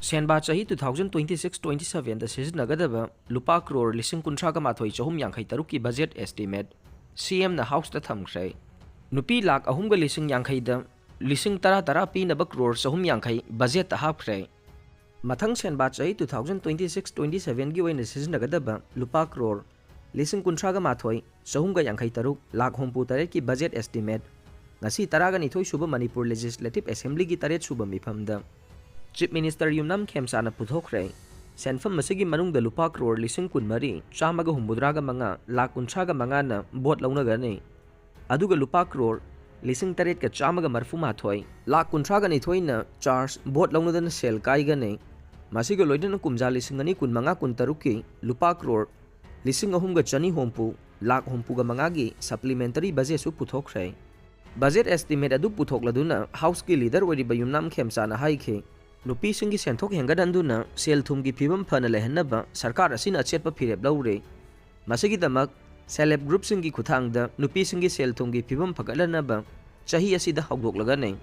Senba chahi 2026-27 da siznagada lupa crore lising kuntra ka mathoi chahum yankhai taruk ki budget estimate CM na house da thamkhre Nupi Lakh ahum ga lising yankhai da lising tara pinaba crore chahum yankhai budget ta hapkhre Mathang senba chahi 2026-27 gi oina siznagada lupa crore lising kuntra ka mathoi chahum ga yankhai taruk lakh hompu tare ki budget estimate ngasi taraga ni thoi suba Manipur Legislative Assembly gi taret suba mifam da Chief Minister Yumnam Khemsana Tampakki Senfam Masigi Manungda Lupa Crore Lising Kunmari Chamaga Humbudraga Manga Lakh Kuntraga Mangana Bot Launagani Aduga Lupa Crore Lising Taret Ka Chamaga Marfu Mathoi Lakh Kuntraga Nithoina Charge Bot Launadan Sel Kaigane Masiga Loidana Kumja Lisingani Kunmanga Kuntaruki Lupa Crore Lising Ahumga Chani Hompu Lakh Hompuga Mangagi Supplementary Budget Su Tampakki Budget Estimate Adu Tampakki House Ki Leader Wariba Yumnam Khemsana Haike Nupi singi senthok hengadanduna sel thumgi phibam phana lehanaba sarkar asina achetpa phirep laure masigi damak celeb group singi khuthangda nupi singi sel thumgi phibam phagalanaba chahi asida hawdok lagane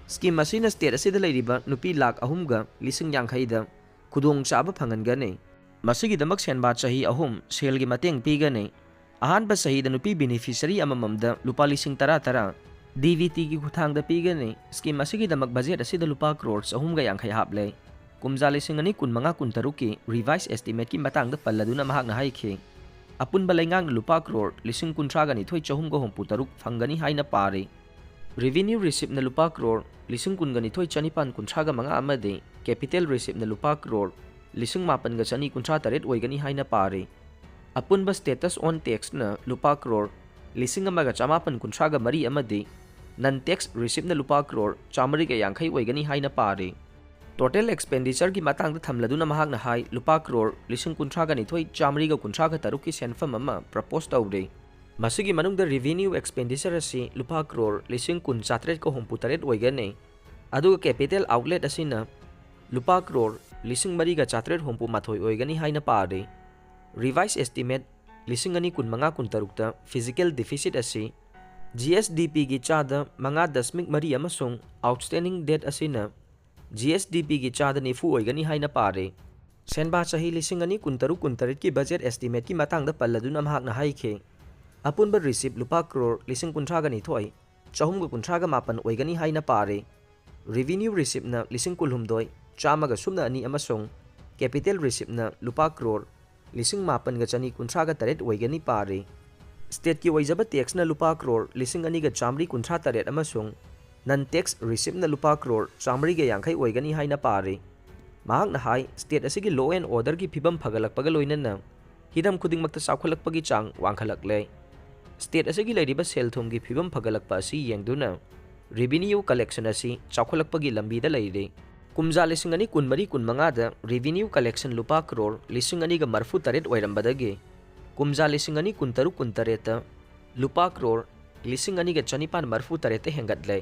scheme asina state asida leiriba nupi lakh ahumga lising yankhai da khudong chaba phangangane masigi damak senba chahi ahum sel gi mateng pigane ahan ba sahi da nupi beneficiary amamamda lupa lising tara DVT ki khuthang da pigane scheme asigi damak budget asida lupa crores ahum ga yankhai haple kumja lising ani kunmanga kuntaru ki revised estimate ki matang da palladuna mahak na haikhe apun balengang lupa crore lising kuntra ga ni thoi chahum ga hompu taruk phangani haina pare revenue receipt na lupa crore lising kun ga ni thoi chanipan kuntra ga manga amade capital receipt na lupa crore lising mapan ga chani kuntra taret oigani haina pare apun ba status on tax na lupa crore lising amaga chamapan kuntra ga mari amade non tax receipt na lupa crore chamari ga yankhai oigani haina pare total expenditure ki matang da thamladuna mahak na hai lupa crore lising kuntra ga ni thoi chamari ga kuntra ga taruk ki senfam ama propose tawre masigi manung da revenue expenditure asi lupa crore lising kun chatret ko hompu taret oigane adu capital outlet asina lupa crore lising mari ga chatret hompu mathoi oigani haina pare revised estimate lising ani kun manga kun tarukta physical deficit asi GSDP gi chada manga dasmik mari amasung outstanding debt asina GSDP gi chada nifu oigani haina pare senba chahi lising ani kuntaru kuntarit ki budget estimate ki matang da palladuna mahak na haikhe apun ba receipt lupa crore lising kuntra ga ni thoi chahum ga kuntra ga mapan oigani haina pare revenue receipt na lising kulhum doi chama ga sumna ani amasung capital receipt na lupa crore lising mapan ga chani kuntra ga taret oigani pare state ki waijaba tax na lupa crore lising ani ga chamri kuntra taret amasung non tax receipt na lupa crore chamri ga yankhai oigani haina pare mahak na hai state asigi law and order ki phibam phagalak pagal oinana hidam khuding makta sakholak pagi chang wangkhalak le state asigi leiriba sel thum ki phibam phagalak pa si yengduna revenue collection asi sakholak pagi lambi da leire kumja lising ani kunmari kunmanga da revenue collection lupa crore lising ani ga marfu taret oirambadage kumja lising ani kuntaru kuntareta lupa crore lising ani ga chanipan marfu tarete hengatle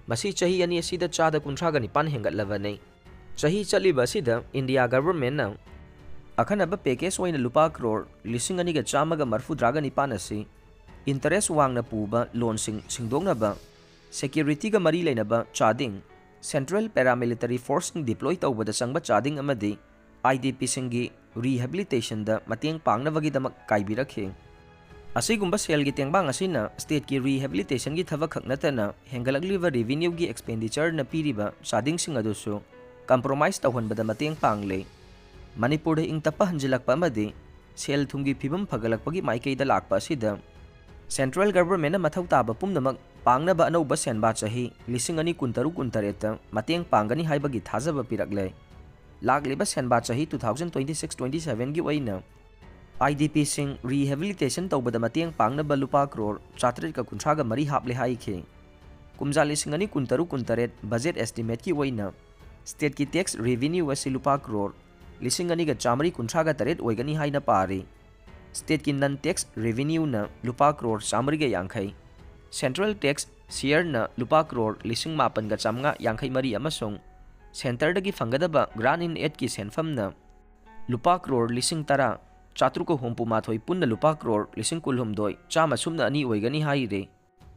masi chahi ani asida chada kuntra ga nipan hengatlavane chahi chaliba asida India government na akhanaba package oina lupa crore lising ani ga chama ga marfu draga nipan asi interest wangna puba loan singdongna ba security ga mari leina ba chading Central Paramilitary Force deploy tawbada sangba chading amadi IDP singi rehabilitation da mateng pangna wagi damak kaibirakhe asigumba sel gi tengbang asina state ki rehabilitation gi thawak khaknatana hengalakliwa revenue gi expenditure na piriba chading sing adusu compromise tawhon bada mateng pangle Manipur ing tapa hanjilakpa amadi sel thumgi phibam phagalakpagi maikei da lakpa sida Central government na mathau taba pumnamak pangna ba anau ba senba chahi lising ani kuntaru kuntareta mateng pangani haibagi thajaba pirakle lagliba senba chahi 2026-27 gi oina IDP sing rehabilitation tawbada mateng pangna ba lupa crore chatret ka kuntra ga mari haple haikhe kumja lising ani kuntaru kuntaret budget estimate ki oina state ki tax revenue asi lupa crore lising ani ga chamri kuntra ga taret oigani haina pare state ki non tax revenue na lupa crore chamri ga yankhai central tax share na lupa crore lising mapan ga chamnga yankhai mari amasung center dagi fangadaba grant in aid ki senfam na lupa crore lising tara chatruko hompu mathoi punna lupa crore lising kulhum doi chama sumna ani oigani haire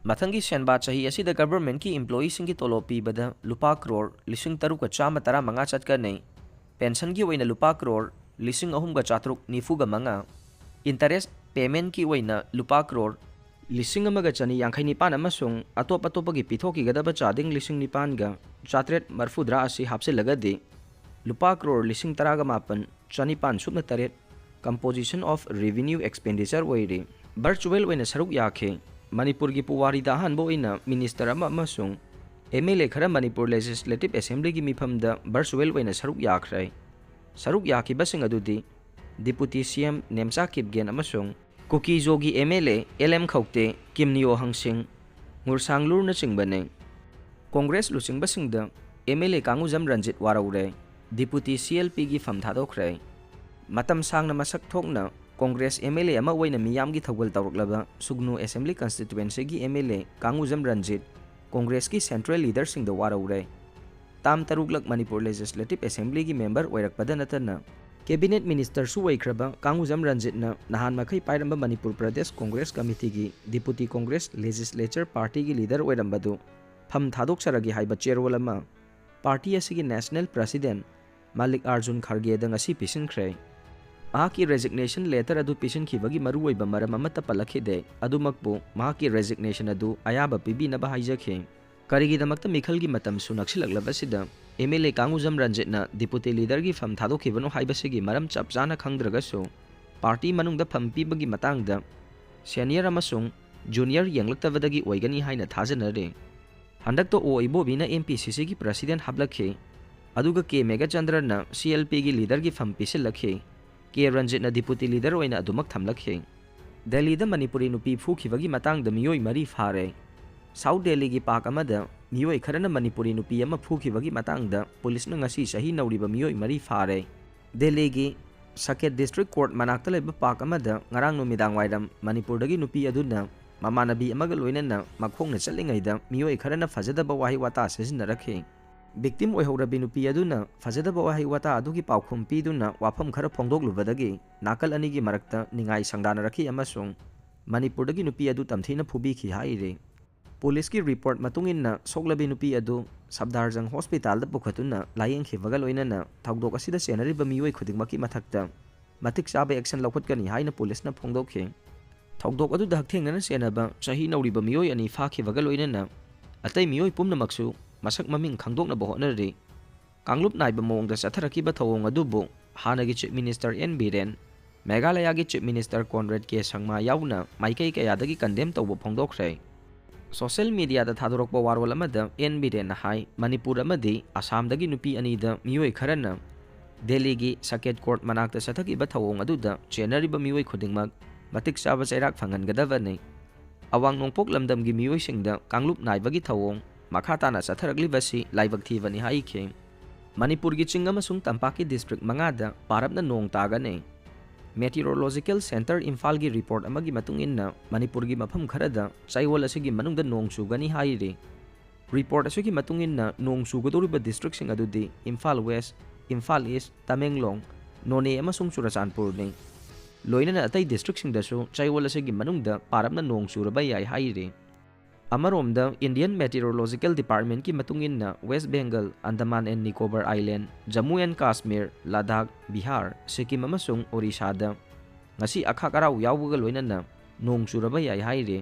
mathangi senba chahi asi da government ki employee singi tolopi bada lupa crore lising taruka chama tara manga chatka nei pension की ओइना लुपा करोड़ लिसिंग अहुमगा चातरुक निफुगा मंगा interest payment की ओइना लुपा करोड़ लिसिंग अमगा चनी यांखै निपान अमसुंग अतोप अतोपगी पिथोकी गदबा चादिंग लिसिंग निपानगा चात्रेट मरफुद्रा असि हापसिलगदि लुपा करोड़ लिसिंग तरागा मापन चनिपान सुपना तरेट कंपोजिशन ऑफ रेवेन्यू एक्सपेंडिचर ओइरे वर्चुअल ओइना सरुक याखे मणिपुर की पुवारी दाहनबो ओइना मिनिस्टर अमसुंग एमएलए खरा मणिपुर लेजिस्लेटिव असेंबली की मिफमदा वर्चुअल ओइना सरुक याखरै सरुक याखिबसिंग अदुदि डिप्यूटी सीएम नेमचा किपगेन अमसुंग कुकीजोगी एमएलए एलएम खौते किमनियो हंगसिंग मुरसांगलुरना चिंगबने कांग्रेस लुचिंगबसिंगदा एमएलए कांगुजम रंजित वारौरे डिप्यूटी सीएलपी की फम थादोखरे मतम सांगना मसक थोकना कांग्रेस एमएलए अमा ओइना मियामगी थौगल तौरकलबा सुगनु असेंबली कंस्टिट्युएंसी की एमएलए कांगुजम रंजित कांग्रेस की सेंट्रल लीडर सिंह वारौरे ताम तरुकलक मणिपुर लेजिस्लेटिव असेंबली की मेंबर ओइरकपदा नतना कैबिनेट मिनिस्टर सुवैख्रबा कांगुजम रंजितना नहान मखै पाइरंबा मणिपुर प्रदेश कांग्रेस कमिटी की डिप्यूटी कांग्रेस लेजिस्लेचर पार्टी की लीडर ओइरंबदु फम थादोक्सरगी हाइबा चेरोल अमा पार्टी असिगी नेशनल प्रेसिडेंट मल्लिकार्जुन खड़गेदा ngasi पिसिनख्रे की रेजिग्नेशन लेटर अदु पिसिनखिबगी मरुओइबा मरम अमता पलखिदे अदुमकपु की रेजिग्नेशन अदु अयाबा पिबिनबा हाइजखे करिगिदमक्ता मिखलगी मतम सुनक्सिलक्लबसिदा एमएलए कांगुजम रंजितना डिप्यूटी लीडर की फम थादोखिबनो हाइबसिगी मरम चपचाना खंगद्रगसु पार्टी मनुंगदा फम पिबगी मतंगदा सीनियर अमसुंग जूनियर यंगलक्तबदगी ओइगनी हाइना थाजनरे हंडक्तो ओइबोबिना एमपीसीसी की प्रेसिडेंट हाबलखे अदुगा के मेगाचंद्रना सीएलपी की लीडर की फम पिसिलखे के रंजितना डिप्यूटी लीडर ओइना अदुमक थमलखे दिल्लीदा मणिपुरी नुपी फुखिबगी मतंगदा मियोइ मरी फारे साउथ दिल्ली की पाक अमदा मियोइ खरना मणिपुरी नुपी अमा फुखिबगी मतंगदा पुलिसना ngasi सही नौरिबा मियोइ मरी फारे दिल्ली की सकेट डिस्ट्रिक्ट कोर्ट मनाक्ता लेबा पाक अमदा ngarang नुमिदांग वाइरम मणिपुरदगी नुपी अदुना ममानबी अमगा लोइनना मखोंगना चलिंगैदा मियोइ खरना फजदबा वाहि वाता सिजनरखे विक्टिम ओइहौरबी नुपी अदुना फजदबा वाहि वाता अदुगी पाउखुम पीदुना वाफम खरा फोंदोकलुबदगी नाकल अनिगी मरक्ता निंगाई संगदानरखी अमसुंग मणिपुरदगी नुपी अदु तमथीना फुबीखी हाइरे पुलिस की रिपोर्ट मतुंगिन्ना सोकलबी नुपी अदु सबदारजंग हॉस्पिटल पुखतुना लायेंखिबगा लोइनना थौदोक असिदा सेनरिबा मियोइ खुदिंगमकी मथक्ता मतिक चाबा एक्शन लौखतकनी हाइना पुलिसना फोंदोखे थौदोक अदु हक्थेंगना सेनबा सही नौरिबा मियोइ अनि फाखिबगा लोइनना अतै मियोइ पुमनमक्सु मसक ममिंग खंगदोकनबा होनरि कांगलुप नाइबा मोंगदा चथरकिबा थौंग अदुबु हानगी chief minister N Biren Meghalaya की चीफ मिनिस्टर कॉनरेड के संगमा याउना माइकई कयादगी कंडेम तौबा फोंदोखरे सोशल मीडिया थादोरक्पा वारोल अमदा एन बीरेन हाई मणिपुर अमदी आसामदगी नुपी अनीदा मियोइ खरना दिल्ली की सकेट कोर्ट मनाक्ता चथकिबा थौंग अदुदा चेनरिबा मियोइ खुदिंगमक मतिक चाबा चैराक फंगनगदबनी अवांग नोंपोक लमदम की मियोइसिंगदा कांगलुप नाइबगी थौंग मखाताना चथरक्लिबसी लाइबक थीबनी हाइखे मणिपुर की चिंग अमसुंग तंपाकी डिस्ट्रिक्ट मंगादा पारपना नोंग तागने मेटीरोलॉजिकल सेंटर इम्फाल की रिपोर्ट अमगी मतुंगिन्ना मणिपुर की मफम खरदा चाइवल असिगी मनुंगदा नोंग चुगनी हाइरे रिपोर्ट असिगी मतुंगिन्ना नोंग चुगदोरिबा डिस्ट्रिक्टसिंग अदुदि इम्फाल वेस्ट इम्फाल ईस्ट तमेंगलोंग नोने अमसुंग चुरचानपुरने लोइनना अतै डिस्ट्रिक्टसिंगदसु चाइवल असिगी मनुंगदा पारपना नोंग चुरबा याइ हाइरे अमरोमदा इंडियन मेटीरोलॉजिकल डिपार्टमेंट की मतुंगिन्ना West Bengal Andaman and Nicobar island Jammu and Kashmir Ladakh Bihar Sikkim अमसुंग ओडिशादा ngasi akha karau yawga loinana nong churaba yai haire